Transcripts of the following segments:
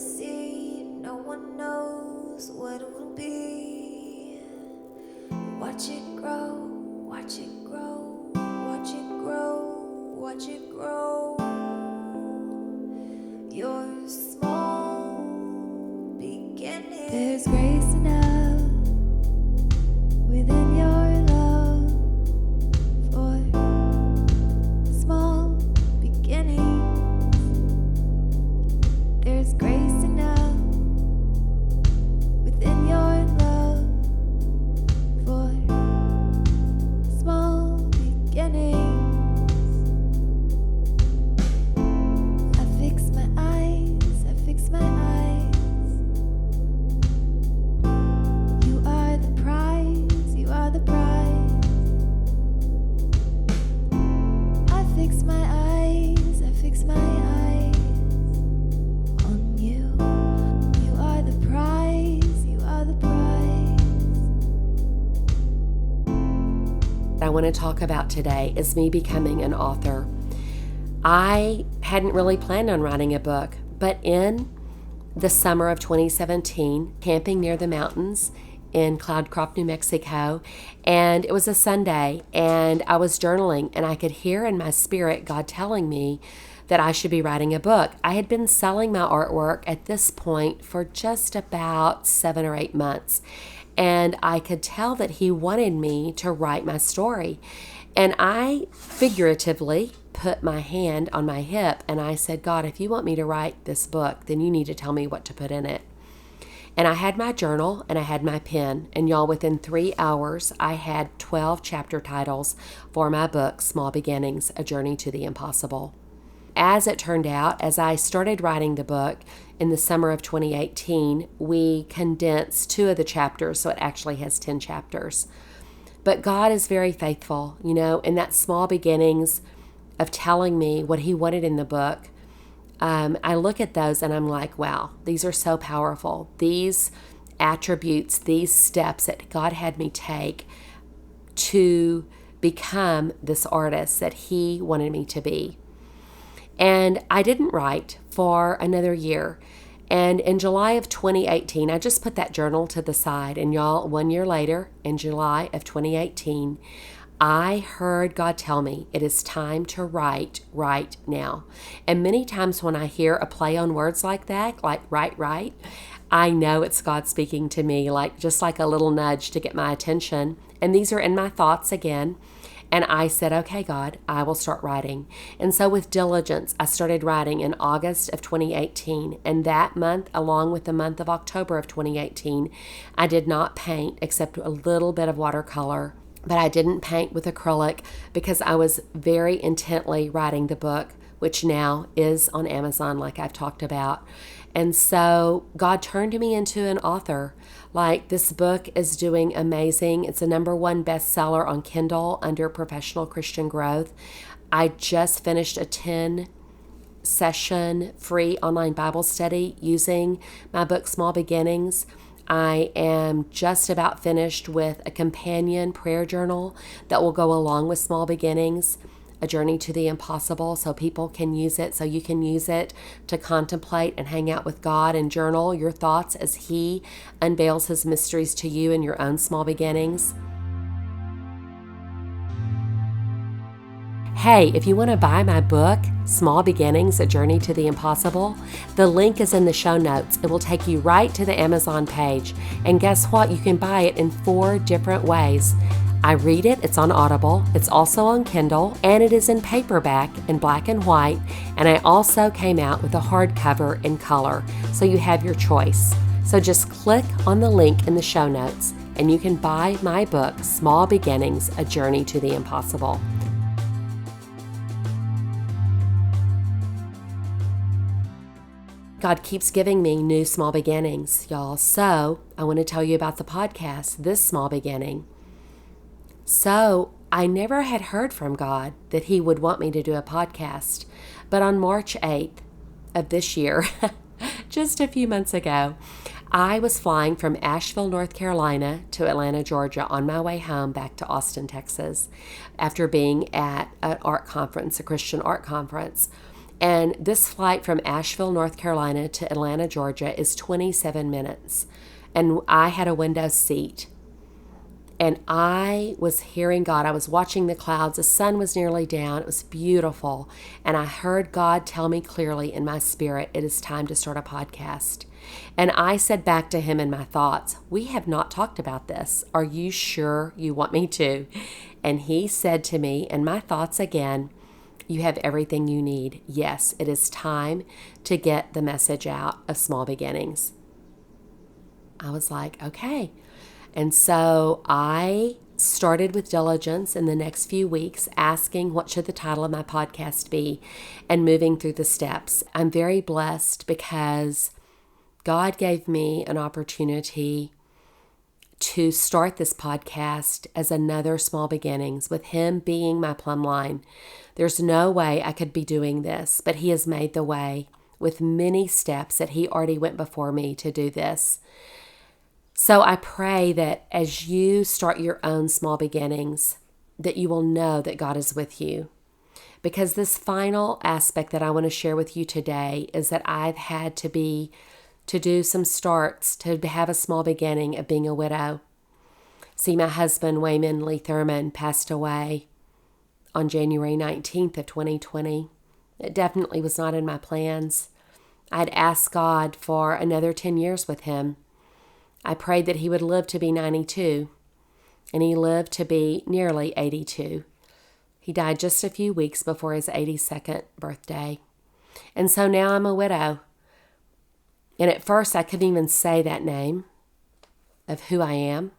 see, no one knows what it will be. Watch it grow, watch it grow, watch it grow, watch it grow. Your small beginning. There's grace enough within your love for small beginnings. There's grace enough within your love for small beginnings. I fix my eyes, I fix my eyes. You are the prize, you are the prize. I fix my eyes, I fix my eyes on you. You are the prize, you are the prize. What I want to talk about today is me becoming an author. I hadn't really planned on writing a book, but in the summer of 2017, camping near the mountains in Cloudcroft, New Mexico, and it was a Sunday, and I was journaling, and I could hear in my spirit God telling me that I should be writing a book. I had been selling my artwork at this point for just about 7 or 8 months, and I could tell that He wanted me to write my story. And I figuratively put my hand on my hip and I said, God, if you want me to write this book, then you need to tell me what to put in it. And I had my journal and I had my pen. And y'all, within 3 hours, I had 12 chapter titles for my book, Small Beginnings, A Journey to the Impossible. As it turned out, as I started writing the book in the summer of 2018, we condensed 2 of the chapters, so it actually has 10 chapters. But God is very faithful, in that small beginnings of telling me what He wanted in the book. I look at those and I'm like, wow, these are so powerful. These attributes, these steps that God had me take to become this artist that He wanted me to be. And I didn't write for another year. And in July of 2018, I just put that journal to the side. And y'all, 1 year later, in July of 2018, I heard God tell me it is time to write right now. And many times when I hear a play on words like that, like right, I know it's God speaking to me, just like a little nudge to get my attention. And these are in my thoughts again. And I said, okay, God, I will start writing. And so with diligence, I started writing in August of 2018. And that month, along with the month of October of 2018, I did not paint except a little bit of watercolor. But I didn't paint with acrylic because I was very intently writing the book, which now is on Amazon, like I've talked about. And so God turned me into an author. This book is doing amazing. It's a #1 bestseller on Kindle under Professional Christian Growth. I just finished a 10-session free online Bible study using my book, Small Beginnings. I am just about finished with a companion prayer journal that will go along with Small Beginnings, A Journey to the Impossible, so people can use it, so you can use it to contemplate and hang out with God and journal your thoughts as He unveils His mysteries to you in your own small beginnings. Hey, if you want to buy my book, Small Beginnings, A Journey to the Impossible, the link is in the show notes. It will take you right to the Amazon page. And guess what? You can buy it in 4 different ways. I read it, it's on Audible, it's also on Kindle, and it is in paperback in black and white, and I also came out with a hardcover in color, so you have your choice. So just click on the link in the show notes, and you can buy my book, Small Beginnings, A Journey to the Impossible. God keeps giving me new small beginnings, y'all. So I want to tell you about the podcast, This Small Beginning. So I never had heard from God that He would want me to do a podcast. But on March 8th of this year, just a few months ago, I was flying from Asheville, North Carolina to Atlanta, Georgia on my way home back to Austin, Texas, after being at an art conference, a Christian art conference. And this flight from Asheville, North Carolina to Atlanta, Georgia is 27 minutes. And I had a window seat. And I was hearing God. I was watching the clouds. The sun was nearly down. It was beautiful. And I heard God tell me clearly in my spirit, it is time to start a podcast. And I said back to him in my thoughts, we have not talked about this. Are you sure you want me to? And he said to me in my thoughts again, you have everything you need. Yes, it is time to get the message out of small beginnings. I was like, okay. And so I started with diligence in the next few weeks, asking what should the title of my podcast be and moving through the steps. I'm very blessed because God gave me an opportunity to start this podcast as another small beginnings, with him being my plumb line. There's no way I could be doing this, but he has made the way with many steps that he already went before me to do this. So I pray that as you start your own small beginnings, that you will know that God is with you. Because this final aspect that I want to share with you today is that I've had to do some starts to have a small beginning of being a widow. See, my husband, Wayman Lee Thurman, passed away on January 19th of 2020. It definitely was not in my plans. I'd asked God for another 10 years with him. I prayed that he would live to be 92, and he lived to be nearly 82. He died just a few weeks before his 82nd birthday. And so now I'm a widow. And at first I couldn't even say that name of who I am.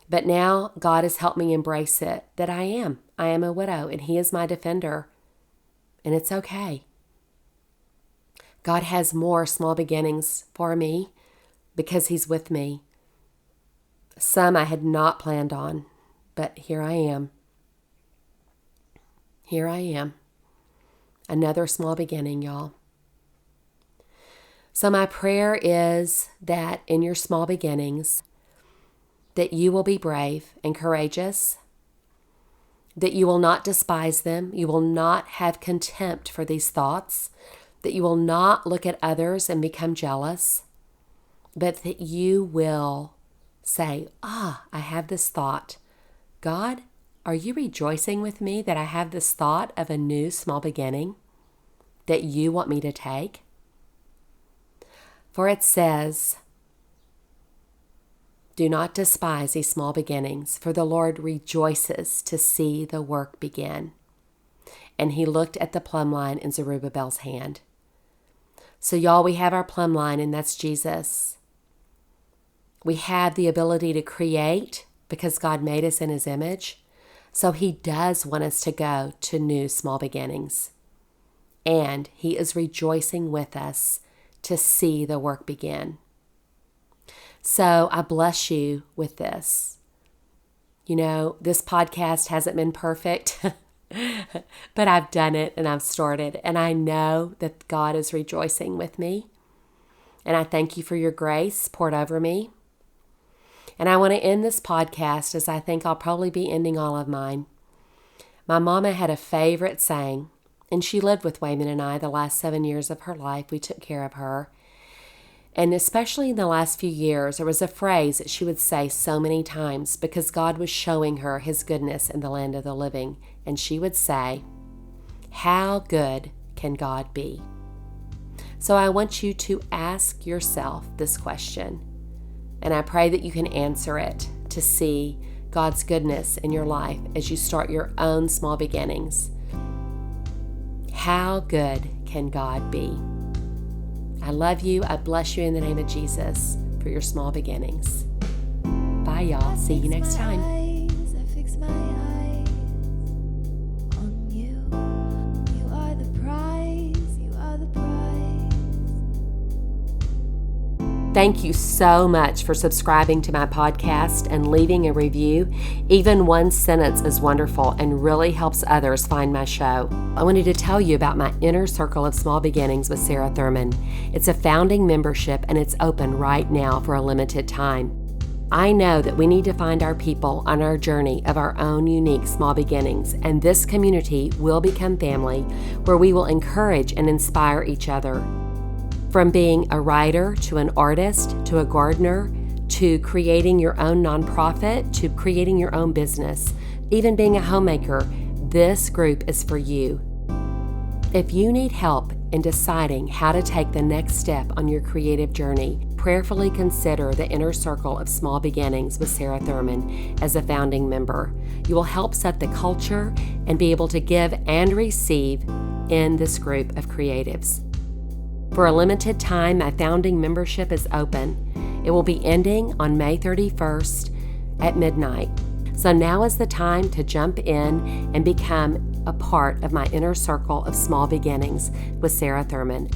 But now God has helped me embrace it, that I am. I am a widow, and he is my defender. And it's okay. God has more small beginnings for me because he's with me. Some I had not planned on, but here I am. Here I am. Another small beginning, y'all. So my prayer is that in your small beginnings, that you will be brave and courageous, that you will not despise them, you will not have contempt for these thoughts, that you will not look at others and become jealous, but that you will say, I have this thought. God, are you rejoicing with me that I have this thought of a new small beginning that you want me to take? For it says, do not despise these small beginnings, for the Lord rejoices to see the work begin. And he looked at the plumb line in Zerubbabel's hand. So y'all, we have our plumb line, and that's Jesus. We have the ability to create because God made us in his image. So he does want us to go to new small beginnings. And he is rejoicing with us to see the work begin. So I bless you with this. You know, this podcast hasn't been perfect, but I've done it and I've started. And I know that God is rejoicing with me. And I thank you for your grace poured over me. And I want to end this podcast as I think I'll probably be ending all of mine. My mama had a favorite saying, and she lived with Wayman and I the last 7 years of her life. We took care of her. And especially in the last few years, there was a phrase that she would say so many times because God was showing her his goodness in the land of the living. And she would say, how good can God be? So I want you to ask yourself this question. And I pray that you can answer it to see God's goodness in your life as you start your own small beginnings. How good can God be? I love you. I bless you in the name of Jesus for your small beginnings. Bye, y'all. See you next time. I fix my eyes on you. You are the prize. You are the prize. Thank you so much for subscribing to my podcast and leaving a review. Even one sentence is wonderful and really helps others find my show. I wanted to tell you about my Inner Circle of Small Beginnings with Sara Thurman. It's a founding membership and it's open right now for a limited time. I know that we need to find our people on our journey of our own unique small beginnings, and this community will become family where we will encourage and inspire each other. From being a writer to an artist to a gardener to creating your own nonprofit to creating your own business, even being a homemaker, this group is for you. If you need help in deciding how to take the next step on your creative journey, prayerfully consider the Inner Circle of Small Beginnings with Sara Thurman as a founding member. You will help set the culture and be able to give and receive in this group of creatives. For a limited time, my founding membership is open. It will be ending on May 31st at midnight. So now is the time to jump in and become a part of my Inner Circle of Small Beginnings with Sara Thurman.